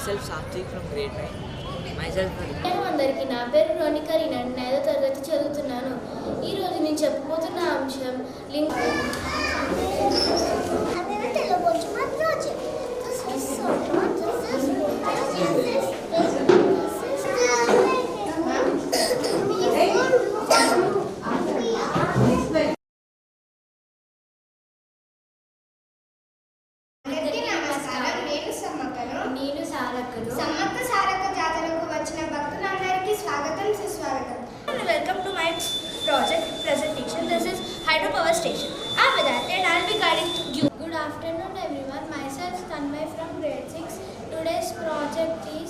myself Sathik from grade 9. Myself. అందరికీ నా పేరు రోనికా నేను 5వ తరగతి చదువుతున్నాను. ఈరోజు నేను చెప్పబోతున్న అంశం లింక్. నేను సారక్కను. సమ్మక్క సారక్క జాతరకు వచ్చిన భక్తులందరికీ స్వాగతం సుస్వాగతం. Welcome to my project presentation. This is hydropower station. I'm Vedant and I'll be guiding you. Good afternoon everyone. Myself Tanmay from grade 6. Today's project is